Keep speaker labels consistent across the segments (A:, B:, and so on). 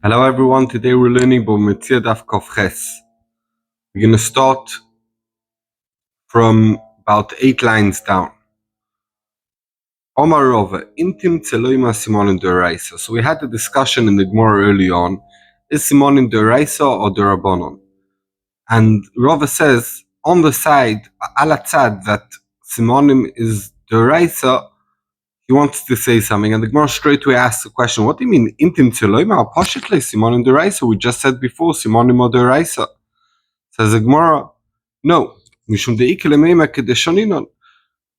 A: Hello everyone, today we're learning about Mציעא Daf Ches. We're going to start from about 8 lines down. Omar Rova, Intim Tzeloima Simonim D'Oraisa. So we had a discussion in the Gemara early on, is Simonim D'Oraisa or D'Rabbanan? And Rova says, on the side, Alatzad, that Simonim is D'Oraisa, he wants to say something, and the Gemara straight away asks the question, what do you mean, Intim Tzeloima, Pashitle, Simonim D'Oraisa? We just said before, Simonim or D'Oraisa. Says the Gemara, no,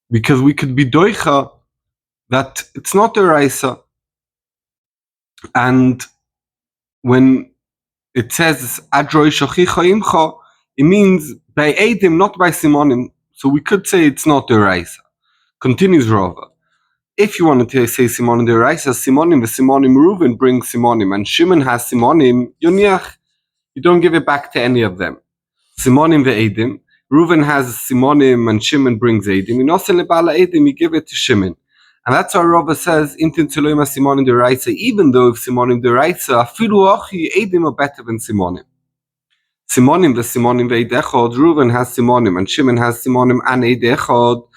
A: because we could be doicha that it's not a raisa, and when it says adroi shochicha imcha, it means by edim, not by simonim. So we could say it's not a raisa. Continues Rava. If you wanted to say simonim de raisa, simonim v'simonim Reuven brings simonim, and Shimon has simonim yoniach. You don't give it back to any of them. Simonim ve'edim. Reuven has Simonim and Shimon brings Edim. In Osen lebala Edim, you give it to Shimon. And that's why Rava says, Intin Tzeloima Simonim D'Oraisa, even though if Simonim D'Oraisa, Afilu Ochi, Edim are better than Simonim. Simonim ve'edechod, Reuven has Simonim and Shimon has Simonim and Edechod.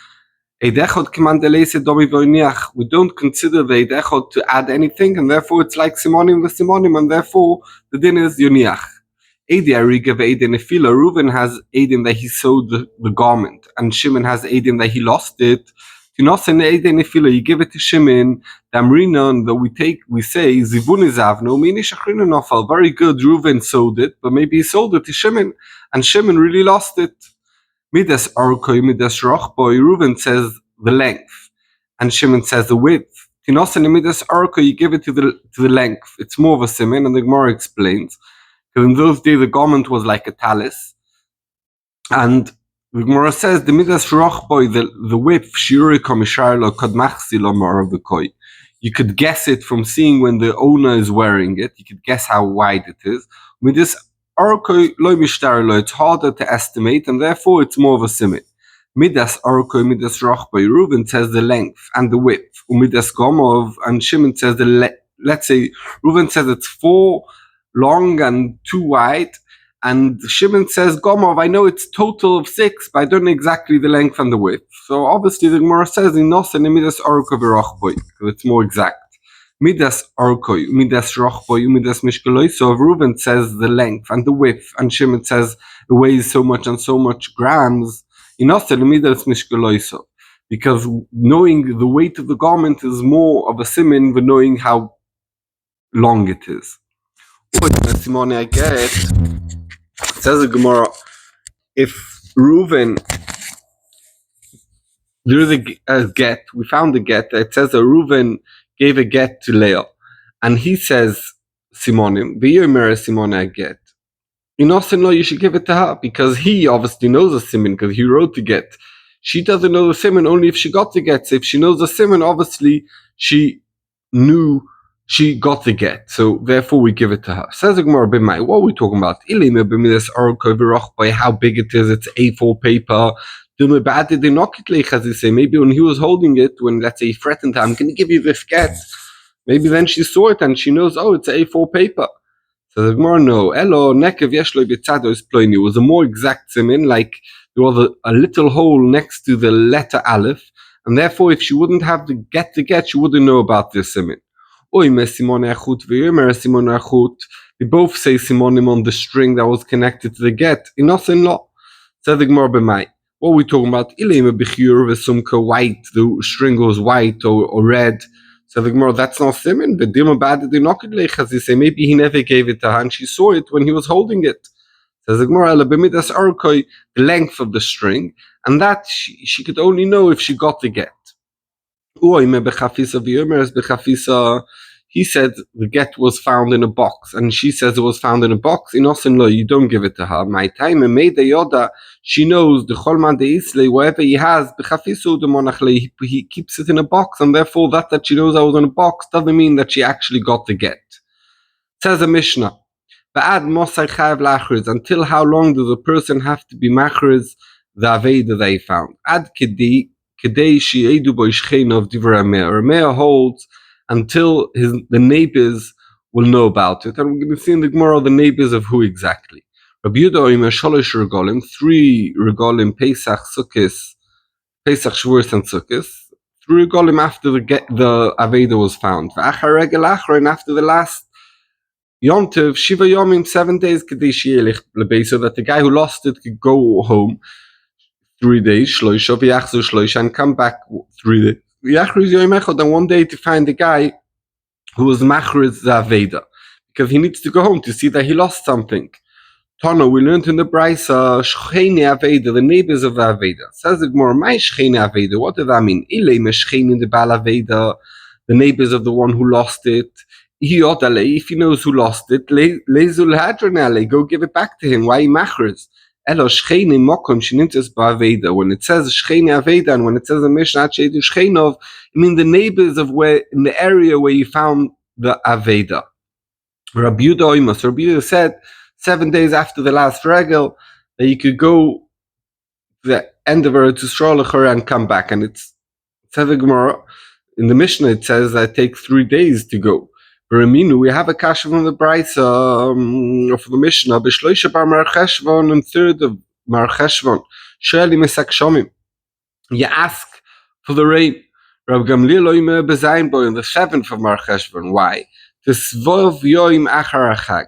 A: Edechod Kimandeleise Domi Voiniach. We don't consider the Edechod to add anything, and therefore it's like Simonim, and therefore the din is Yoniach. Reuven has Edim that he sewed the garment, and Shimon has Edim that he lost it. You give it to Shimon, the Amrinon that we say, Zivun is Avno, Nofal. Very good, Reuven sewed it, but maybe he sold it to Shimon, and Shimon really lost it. Midas Orkoi, Midas Rochboi, Reuven says the length, and Shimon says the width. Midas Orkoi, you give it to the length. It's more of a siman, and the Gemara explains. Because in those days the garment was like a talis, and the Gemara says the midas rochboi, the width shiuri komisharlo kadmachsi lomar v'koi. You could guess it from seeing when the owner is wearing it. You could guess how wide it is. Midas orkoi loy mishtarlo. It's harder to estimate, and therefore it's more of a simit. Midas orkoi, midas rochboi. Reuven says the length and the width. Midas gomov, and Shimon says let's say Reuven says it's 4 long and 2 wide, and Shimon says Gomov, I know it's total of 6, but I don't know exactly the length and the width. So obviously the Gemara says in Nosen midas orkoi v'rochboi, because it's more exact. Midas orkoi, midas rochboi, midas mishkaloi. So if Reuven says the length and the width, and Shimon says it weighs so much and so much grams, in Nosen midas mishkaloi. So because knowing the weight of the garment is more of a simin than knowing how long it is. Simone, I get. Says the Gemara, if Reuven, there is a get, we found a get, it says that Reuven gave a get to Leah, and he says, Simonim, V'yomer Simone, I get. You know, no, you should give it to her, because he obviously knows the siman, because he wrote the get. She doesn't know the siman only if she got the get. So if she knows the siman, obviously she knew she got the get, so therefore we give it to her. Says the Gemara, what are we talking about? How big it is, it's A4 paper. As you say, maybe when he was holding it, when let's say he threatened her, I'm going to give you this get, maybe then she saw it and she knows, oh, it's A4 paper. So the Gemara, no. It was a more exact simin, like there was a little hole next to the letter Aleph, and therefore if she wouldn't have to get the get, she wouldn't know about this simin. They both say simonim on the string that was connected to the get. Inosin lo. Said the Gemara b'mai. What are we talking about? White, the string was white or red. So the Gemara, that's not simin. As they say, maybe he never gave it to her and she saw it when he was holding it. Says the Gemara, the length of the string, and that she could only know if she got the get. He said the get was found in a box, and she says it was found in a box. In Osenlo, you don't give it to her. My time and made the yoda, she knows the cholman de isle, whatever he has, he keeps it in a box, and therefore that she knows I was in a box doesn't mean that she actually got the get. Says a Mishnah, until how long does a person have to be machriz the aveda they found? Ad kedi Rameh holds until the neighbors will know about it, and we're going to see in the Gemara the neighbors of who exactly. Rabbi Yehuda Omer Shalosh Regalim, 3 Regalim, Pesach, Sukkos, Pesach, Shavuos, and Sukkos. 3 Regalim after the Aveda was found. V'achar regel achron, after the last Yom Tov, Shiva Yomim, 7 days, Kadesh Yelich Lebei, so that the guy who lost it could go home 3 days, Shloisha, V'yachzu Shloisha, and come back 3 days. V'yachriz Yom Echad, and one day to find the guy who was Machriz the Aveda, because he needs to go home to see that he lost something. Tana, we learned in the Brisa, Shcheini Aveda, the neighbors of the Aveda. Says the Gemara, my Shcheini Aveda, what does that mean? Ilei Meshcheini the Baal Aveda, the neighbors of the one who lost it. If he knows who lost it, Lezul Hadranale, go give it back to him. Why Machriz? Elo Shcheini Mokom Shinintis Ba'aveda. When it says Shcheini Aveda, and when it says in Mishnah Sheidu Shcheinov, I mean the neighbors of where, in the area where you found the Aveda. Rabbi Yehuda Oimas, Rabbi Yehuda said, 7 days after the last regel, that you could go to the end of Eretz Yisrael and come back. And it says in Gemara, in the Mishnah, it says that it takes 3 days to go. Raminu, we have a kasha from the Brisa, from the Mishnah, B'shloisha bar Mar Cheshvan, and 3rd of Mar Cheshvan, Sheli Mesak Shomim. You ask for the rain. Rabbi Gamliel Oimer B'zayin Bo, on the 7th of Mar Cheshvan. Why? T'svov yoim achar achag.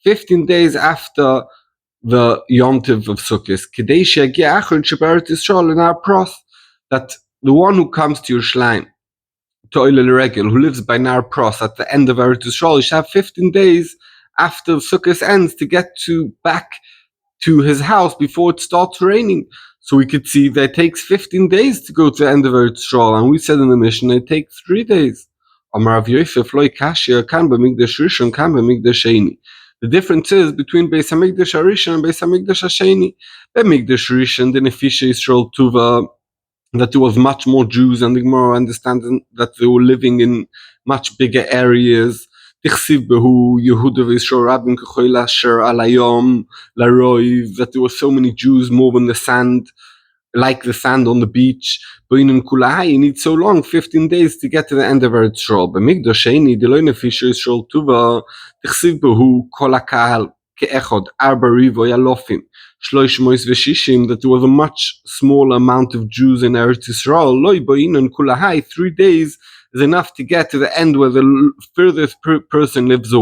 A: 15 days after the Yom Tov of Sukkot, that the one who comes to Yerushalayim, who lives by Nar Pros at the end of Eretz Yisrael, you should have 15 days after Sukkot ends to get back to his house before it starts raining. So we could see that it takes 15 days to go to the end of Eretz Yisrael, and we said in the Mishnah it takes 3 days. The difference is between Beis Hamikdash Harishon and Beis Hamikdash Hasheni. Hamikdash Harishon, the Nefisha Yisrael Tuva, that there was much more Jews, and the Gemara understanding that they were living in much bigger areas. Tichsiv behu Yehuda v'Yisrael Rabin k'choil asher alayom laroiv, that there were so many Jews more than the sand, like the sand on the beach. Boinin kulahai, you need so long, 15 days to get to the end of Eretz Yisrael. B'mikdash Sheni, the loy Nefisha Yisrael Tuva, tichsiv behu kol hakahal ke'echod arba rivo yalofim. That there was a much smaller amount of Jews in Eretz Yisrael. 3 days is enough to get to the end where the furthest person lives.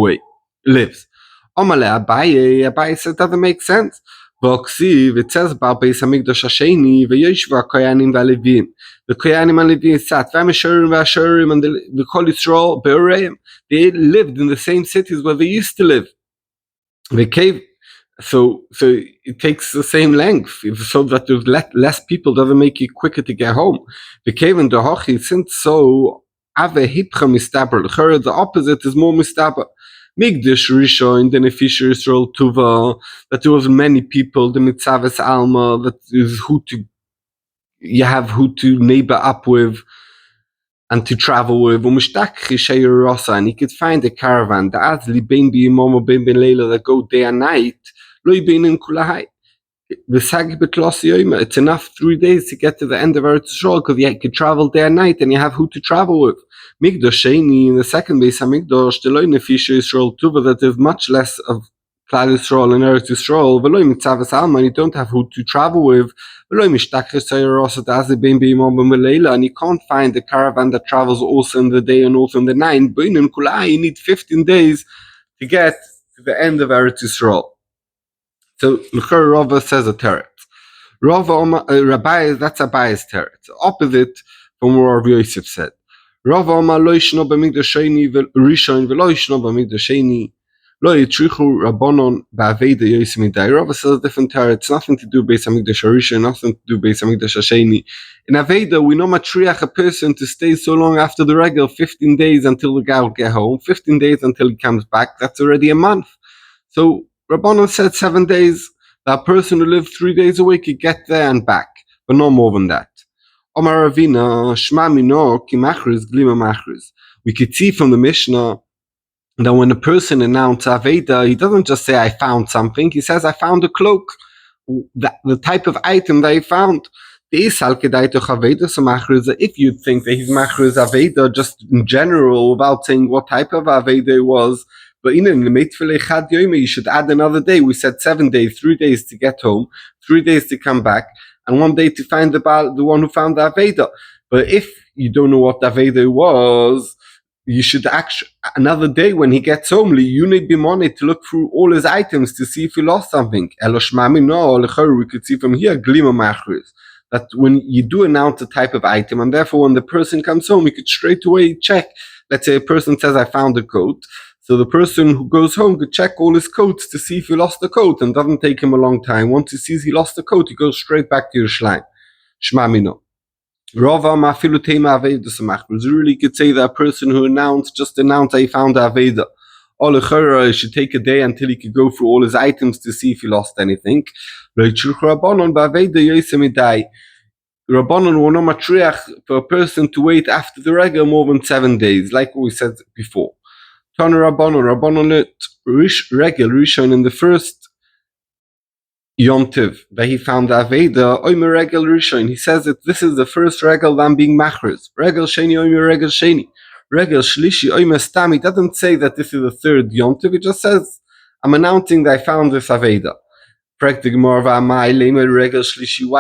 A: Abaye said that doesn't make sense. It says about Beis Hamikdash Hasheni, v'yeshva koyanim v'alevim. The koyanim and levim sat, v'amisharim v'asharim, and the Kol Yisrael be'oreim. They lived in the same cities where they used to live. They came. So it takes the same length, so that there's less people doesn't make it quicker to get home. The cave and the hochi, since so ave hipcha mistaber. The opposite is more mistaber. Migdash Rishon, the Nefisha Yisrael Tuva, that there was many people, the Mitzaves Alma, that is you have who to neighbor up with and to travel with, and you could find a caravan that go day and night. It's enough 3 days to get to the end of Eretz Yisrael, because you could travel day and night, and you have who to travel with. Migdash Sheni, in the second Beis Hamikdash, the loy Nefisha Yisrael Tuva, that there's much less of Klal Yisrael and Eretz Yisrael, v'loy mitzaves alma, and you don't have who to travel with, v'loy mishtachis sayarosat azibim b'imom b'melela, and you can't find a caravan that travels also in the day and also in the night. B'inin kulai, you need 15 days to get to the end of Eretz Yisrael. So L'chor Rava says a teretz. Rabbi, that's Abaye's teretz. Opposite from what Rav Yosef said. Rava Omar lo yishno b'mikdash sheni rishon v'lo yishno b'mikdash sheni lo yitrichu rabbanon ba'aveda yosef midai. Rava says a different teretz. It's nothing to do Beis Hamikdash Rishon, nothing to do Beis Hamikdash Hasheni. In Aveda, we know matriach a person to stay so long after the regel, 15 days until the guy will get home, 15 days until he comes back. That's already a month. So Rabbanon said 7 days. That person who lived 3 days a week could get there and back, but no more than that. Omar Ravina, Shma Mino, Ki Machriz, Glima Machriz. We could see from the Mishnah that when a person announced Aveda, he doesn't just say, I found something. He says, I found a cloak. The type of item that he found. If you'd think that he's machriz aveda just in general without saying what type of aveda it was, but you should add another day. We said 7 days, 3 days to get home, 3 days to come back, and 1 day to find the one who found the aveda. But if you don't know what the aveda was, you should actually another day when he gets home. You need be money to look through all his items to see if he lost something. We could see from here glima machriz that when you do announce a type of item, and therefore when the person comes home, you could straight away check. Let's say a person says, I found a coat. So the person who goes home could check all his coats to see if he lost the coat, and doesn't take him a long time. Once he sees he lost the coat, he goes straight back to your shleim. Shmamino. Rava mafilu tema aveda samach. Really could say that a person who just announced I found aveda. All should take a day until he could go through all his items to see if he lost anything. Rabbanon will not matriach for a person to wait after the regel more than 7 days, like we said before. Tana Rabbanon let regel rishon in the first Yom Tiv that he found Aveda, Oimer Regel Rishon. He says that this is the first regel that I'm being machriz. Regel Sheni, Oimer Regel Sheni. Regel Shlishi, Oimer Stam. He doesn't say that this is the third Yom Tiv. He just says, I'm announcing that I found this Aveda. Why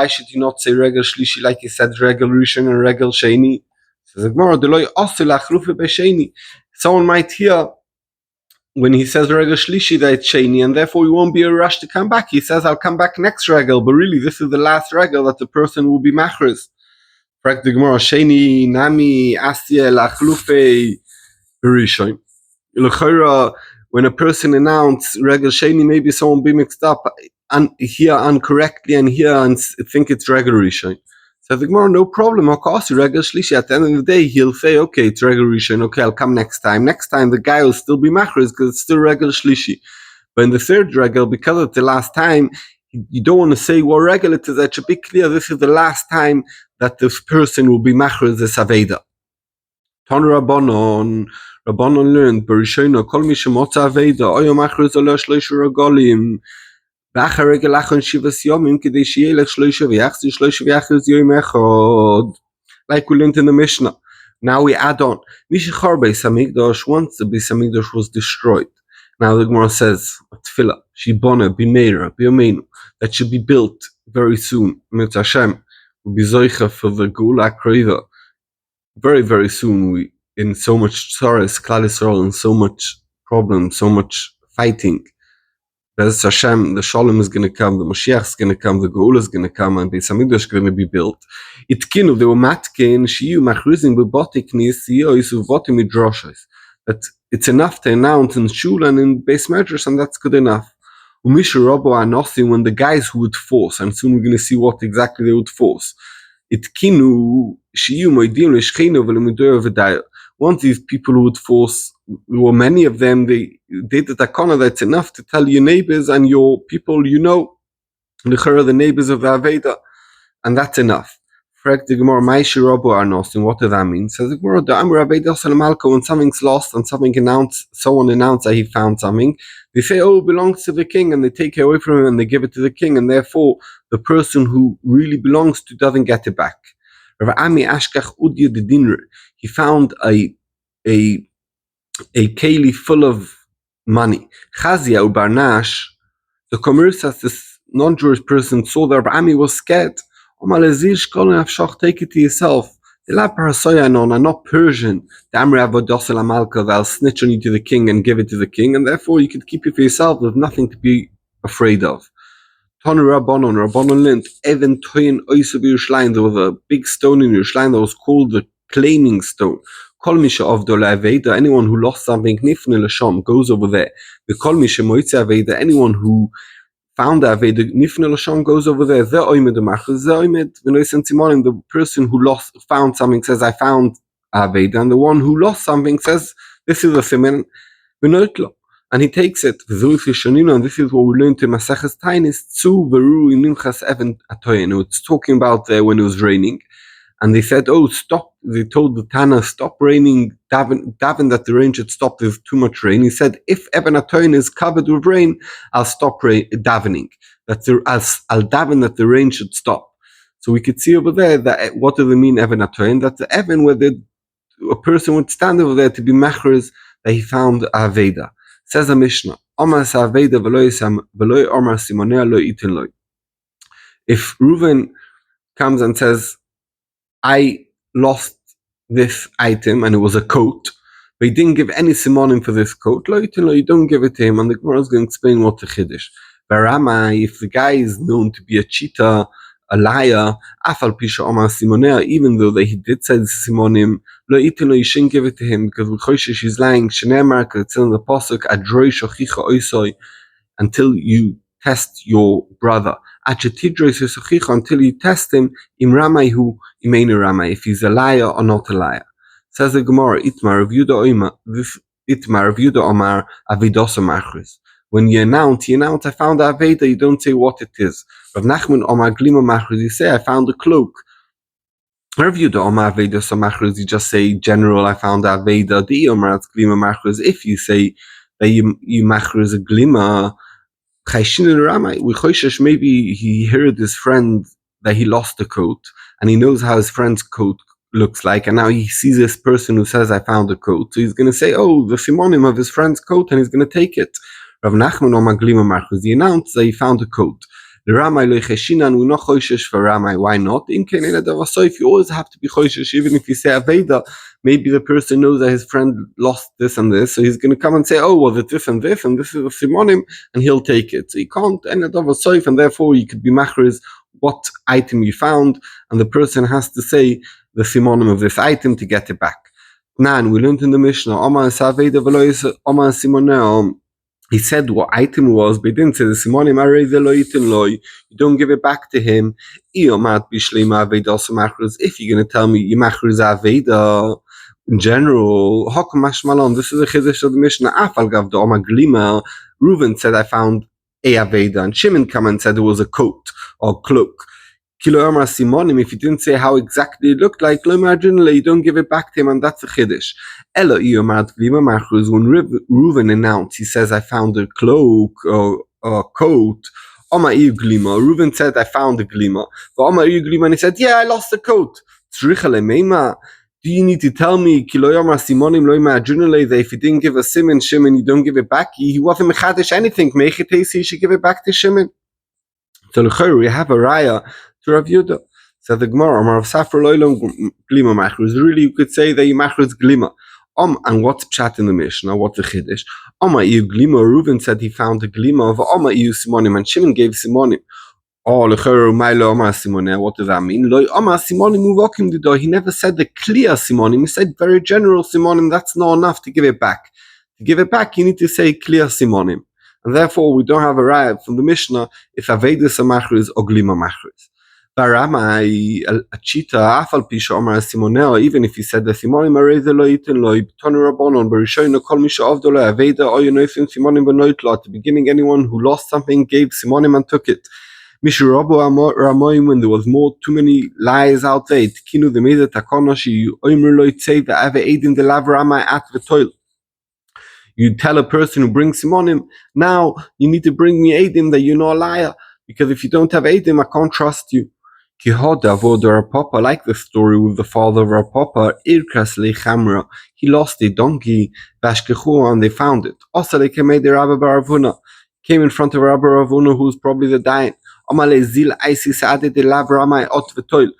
A: should you not say Regel Shlishi like he said Regel Rishon and Regel Sheni? Someone might hear when he says Regel Shlishi that it's Sheni, and therefore he won't be a rush to come back. He says, I'll come back next Regel, but really this is the last Regel that the person will be machriz. Sheni, Nami, Asya, Lachlufe, Rishon. When a person announced Regel Sheni, maybe someone be mixed up here incorrectly and here and think it's Regel Rishon. So the Gemara, no problem. Regel Shlishi. At the end of the day, he'll say, okay, it's Regel Rishon. Okay, I'll come next time. Next time, the guy will still be machriz because it's still Regel Shlishi. But in the third Regel, because it's the last time, you don't want to say what Regel it is. It should be clear this is the last time that this person will be machriz this aveda. Ton Rabbanon learned, Barishona, Kol Mi Shemotza Aveda, Oyo machriz Ola Shloisha Regalim. Like we learned in the Mishnah. Now we add on. Once the Beis Hamikdash was destroyed. Now the Gemara says, Tefillah, Shibona, Bimeira, Biomenu, that should be built very soon. Mit Hashem, will be Zoicha for the Geula Akreiva. Very, very soon, we in so much sorrows, Klal Yisrael, and so much problems, so much fighting. Bez Hashem, the Shalom is going to come, the Mashiach is going to come, the Geula is going to come, and Beis Hamikdash is going to be built. Itkinu, they were matkin, shiyu machrizing b'botik nisiyo isu voti midrashos. That it's enough to announce in shul and in Beis Medrash, and that's good enough. Umishu Rabbo Anosi, when the guys who would force, and soon we're going to see what exactly they would force. Itkinu, shiyu moidim l'shchino v'lemudoyo v'dayo. Once these people who would force, there were many of them, they did the takana that's enough to tell your neighbors and your people, the neighbors of the Aveda, and that's enough. What does that mean? Says the Gemara, when something's lost and someone announced that he found something, they say, oh, it belongs to the king, and they take it away from him and they give it to the king, and therefore the person who really belongs to doesn't get it back. He found a keli full of money. Chazia or Barnash, the commerce as this non-Jewish person saw that Ami was scared. Take it to yourself. I'm not Persian. I'll snitch on you to the king and give it to the king, and therefore you could keep it for yourself. There's nothing to be afraid of. Tonu Rabbanon learned, Even Toyin Oisa Yerushalayim. There was a big stone in Yerushalayim that was called the claiming stone. Kol Misha Avdola Aveda, anyone who lost something, Nifne Lasham, goes over there. The Kol Misha Moitze Aveda, anyone who found Aveda, Nifne Lasham, goes over there. The Oimed Machaz, the Oimed, the person who found something says, I found Aveda, and the one who lost something says, this is a siman, Benoitlo. And he takes it. And this is what we learned in Maseches Tainis. It's talking about when it was raining. And they said, oh, stop. They told the Tana, stop raining. Daven that the rain should stop. There's too much rain. He said, if Eben Atoyin is covered with rain, I'll stop davening. I'll daven that the rain should stop. So we could see over there that what does it mean Evan Atoin? That's the Evan where a person would stand over there to be machris that he found a Aveda. Says a Mishnah, if Reuven comes and says, I lost this item and it was a coat, but he didn't give any simonim for this coat, you don't give it to him, and the Gemara is going to explain what the chiddush. Barama, if the guy is known to be a cheater, a liar, afal pisha omar simonea, even though that he did say the simonim, you shouldn't give it to him because Choshesh is lying. Shneimar, because it's in the pasuk, adroi shochicha oisoi, until you test your brother. Until you test him, im ramai hu imeinu ramai, if he's a liar or not a liar. Says the Gemara, Itmar Rav Yuda Omar Avidosa Machris. When you announce, I found a Aveda, you don't say what it is. Rav Nachman Omar Glima Machris, you say, I found a cloak. Rav Yuda Omar Avidosa Machris, you just say, general, I found a Aveda. The Omar Glima Machris, if you say that you Machris a Glima, maybe he heard his friend that he lost the coat, and he knows how his friend's coat looks like, and now he sees this person who says, I found a coat. So he's going to say, the simonim of his friend's coat, and he's going to take it. Rav Nachman or Maglima Marcus, he announced that he found a coat. The Ramai Loicheshinan, we not choishish for Ramai. Why not? If you always have to be choishish, even if you say Aveda, maybe the person knows that his friend lost this and this, so he's going to come and say, was it this and this, and this is a simonim, and he'll take it. So you can't end it over soif, and therefore you could be machriz what item you found, and the person has to say the simonim of this item to get it back. Nan, we learned in the Mishnah, he said what item was, but he didn't say the simonim Aryeh you don't give it back to him. If you're going to tell me you machriz aveda in general, this is a chiddush of the Mishnah. Reuven said, I found a aveda, and Shimon came and said it was a coat or cloak. If you didn't say how exactly it looked like, you don't give it back to him, and that's a chiddush. When Reuven announced, he says, I found a cloak or a coat. Reuven said, I found a glima. And he said, I lost the coat. Do you need to tell me that if you didn't give a Shimon, you don't give it back? He wasn't mechadish anything. He should give it back to Shimon. So we have a raya to Rav Yuda. So the Gemara, Amar Safra Loilom Glima Machruz. Really, you could say that you Machruz Glima. And what's pshat in the Mishnah? What's the chiddush? Iu Glima. Reuven said he found a Glima of Iu Simonim, and Shimon gave Simonim. What does that mean? He never said the clear Simonim. He said very general Simonim. That's not enough to give it back. To give it back, you need to say clear Simonim. And therefore, we don't have a raya from the Mishnah if Avedis are machriz or glima machriz. Baramai a cheetah afal pisha omar simonel, even if he said the simonim areze lo yitin lo ibtonu rabbanon berishoyno kol misha avdolo aveda oyonoifim simonim benoitlo. At the beginning, anyone who lost something gave simonim and took it. Mishu rabo ramoim, when there was too many lies out there. Kinu the meda takonoshi oimru lo yitzei the ave edin de lav ramai at v'toil. You tell a person who brings simonim, now you need to bring me Eidim that you're not a liar, because if you don't have Eidim, I can't trust you. Kihoda avoda Rapapa, like the story with the father of Rapapa, Irkas lechamra, he lost a donkey, Vashkechu, and they found it. Also, they came the Rabbi Baravuna, came in front of Rabbi Baravuna, who's probably the dying. Amale zil aisi saade de lav ramai ot v'toil.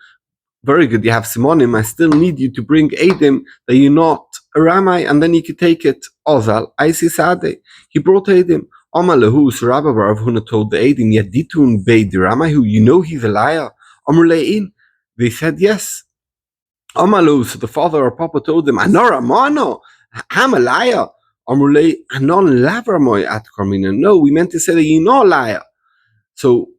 A: Very good, you have simonim, I still need you to bring Eidim that you're not a Ramai, and then you could take it. Ozal, Aisi Sade. He brought Eidim. Amalahu, so Rabbi Baravuna told the Eidim, Yaditun Beid Ramai, who you know he's a liar. Amrlein. They said yes. Amalu, so the father or papa told them, Anora Mano, I'm a liar. Amrulei, Anon Lavramoy at Carmina. No, we meant to say that you're not a liar. So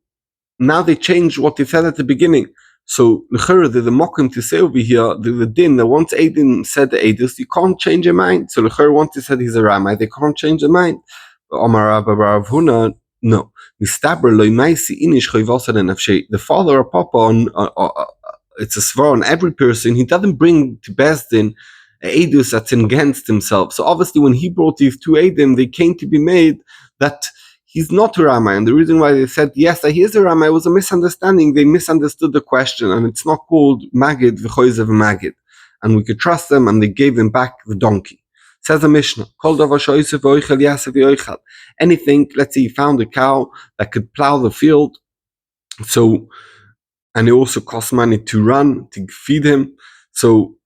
A: now they changed what they said at the beginning. So there's a mokum to say over here, the din that once Aiden said the Aedis, you can't change your mind. So once they said he's a Ramai, they can't change their mind. Omar Baravuna, no. The father or papa, it's a svar on every person. He doesn't bring to Bezdin Aedus that's against himself. So obviously when he brought these two Aedim, they came to be made that he's not a Ramai. And the reason why they said yes, that he is a Ramai was a misunderstanding. They misunderstood the question, and it's not called Magid v'choizev Magid. And we could trust them, and they gave them back the donkey. Says the Mishnah, anything, let's say he found a cow that could plow the field, so, and it also costs money to run, to feed him, so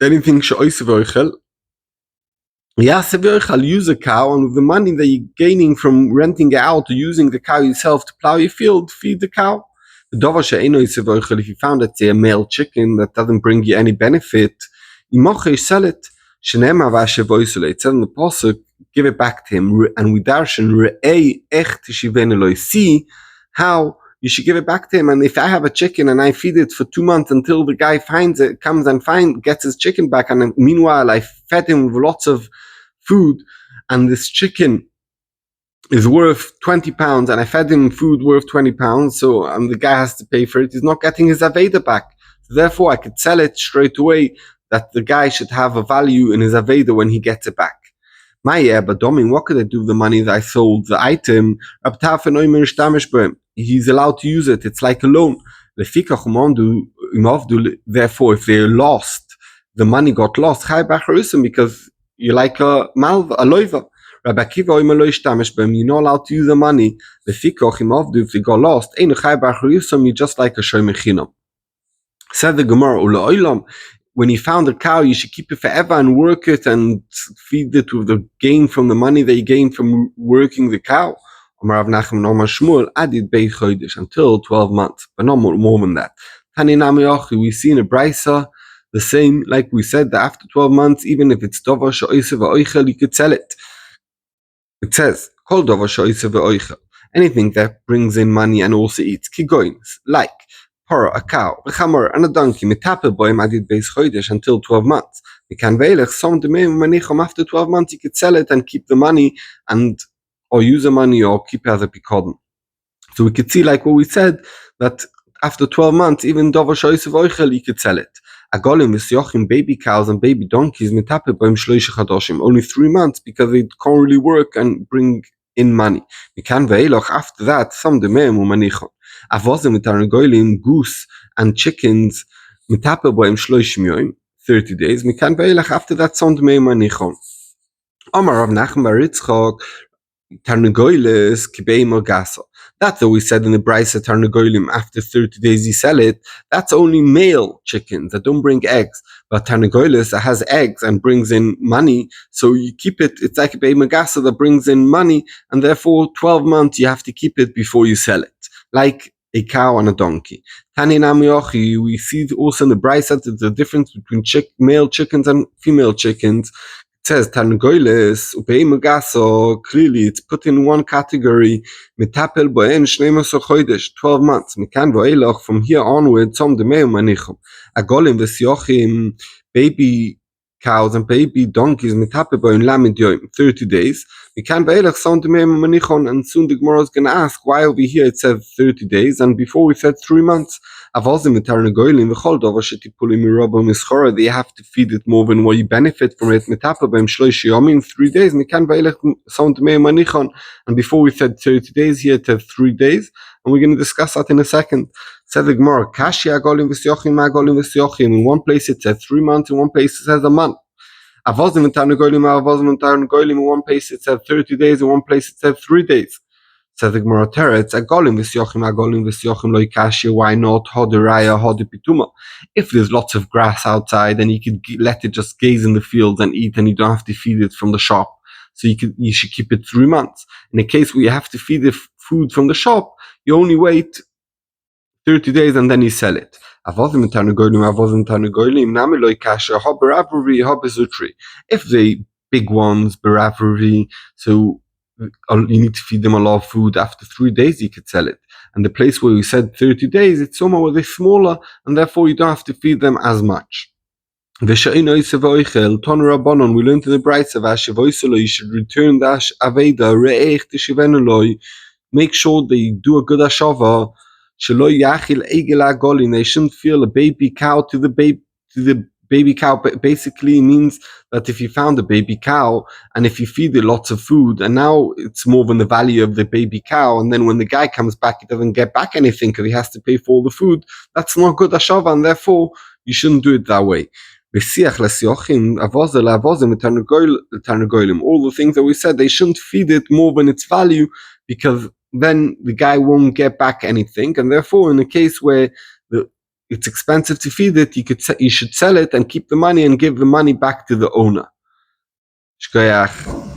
A: anything I'll use a cow, and with the money that you're gaining from renting it out or using the cow yourself to plow your field, feed the cow. If you found that a male chicken that doesn't bring you any benefit, you sell it. It's in the pasuk, give it back to him, and we darshan see how you should give it back to him. And if I have a chicken and I feed it for 2 months until the guy finds it, comes and gets his chicken back, and meanwhile I fed him with lots of food, and this chicken is worth 20 pounds, and I fed him food worth 20 pounds, so the guy has to pay for it, he's not getting his Aveda back. So therefore I could sell it straight away, that the guy should have a value in his Aveda when he gets it back. But what could I do with the money that I sold the item? He's allowed to use it, it's like a loan. Therefore, if they're lost, the money got lost, because you're like a loiva. Rabbi Akiva, you're not allowed to use the money. If they got lost, you're just like a shoymechinam. Said the Gemara, when you found a cow, you should keep it forever and work it and feed it with the gain from the money that you gained from working the cow. Until 12 months, but not more than that. We see in a brisa the same, like we said, that after 12 months, even if it's dover she'oisev v'oichel, you could sell it. It says, kol dover she'oisev v'oichel, anything that brings in money and also eats, kigoins, like a cow, a chamor, and a donkey, mitape boim adid beis chodesh, until 12 months. After 12 months, you could sell it and keep the money, or use the money, or keep it as a pikadon. So we could see, like what we said, that after 12 months, even dover she'oisev v'oichel, you could sell it. Agolim v'siochim, baby cows and baby donkeys, mitape boim shloisha chadoshim, only 3 months, because they can't really work and bring in money. After that, some demeim umanichon. Avozim v'tarnagolim, goose and chickens, mitape boim shloishim yoim, 30 days. After that, some demeim umanichon. Amar Rav Nachman bar Yitzchok, Tarnagoiles kibeim gasa. That's what we said in the Brisa, Tarnagoilim, after 30 days you sell it. That's only male chickens that don't bring eggs. But Tarnagoiles that has eggs and brings in money, so you keep it, it's like a kibeim gasa that brings in money, and therefore 12 months you have to keep it before you sell it, like a cow and a donkey. We see also in the Brisa that the difference between male chickens and female chickens. It says Tarnagoiles ubeim gaso, clearly it's put in one category, mitapel boen 12 chodesh, 12 months. Mikan v'eilach, from here onward, some demeim manichum. Agolim v'siochim, baby cows and baby donkeys, mitapel boen lamed yoim, 30 days. Mikan v'eilach, some demeim manichon. And soon the Gemara is going to ask why over here it says 30 days and before we said 3 months. Avozim v'tarnagoilim v'chol dover shetipulim mirabah mischora, they have to feed it more than what you benefit from it. Mitape b'hem shloish yomim, 3 days. Mikan v'elech some demeim manichon. And before we said 30 days, here it says 3 days, and we're going to discuss that in a second. Said the Gemara, kashi agolim v'siochim, agolim v'siochim. In one place it says 3 months, in one place it says a month. Avozim v'tarnagoilim, in one place it says 30 days, in one place it says 3 days. Says the Gemara Teretz, agolim v'siochim lo yikashia, why not hoderaya hodepituma? If there's lots of grass outside, then you could let it just gaze in the fields and eat, and you don't have to feed it from the shop. So you should keep it 3 months. In a case where you have to feed the food from the shop, you only wait 30 days and then you sell it. Avozim tarnagoilim, nami lo yikashia, ha beravri, ha bezutri. If the big ones, beravri, so you need to feed them a lot of food. After 3 days you could sell it. And the place where we said 30 days, it's somewhere where they're smaller, and therefore you don't have to feed them as much. We learned in the Brisa, you should return the Aveda, make sure they do a good ashava. They shouldn't feel a baby cow to the baby cow basically means that if you found a baby cow and if you feed it lots of food and now it's more than the value of the baby cow, and then when the guy comes back he doesn't get back anything because he has to pay for all the food, that's not good hashava, and therefore you shouldn't do it that way. All the things that we said, they shouldn't feed it more than its value, because then the guy won't get back anything, and therefore in a case where it's expensive to feed it, you should sell it and keep the money and give the money back to the owner. Shkoyach.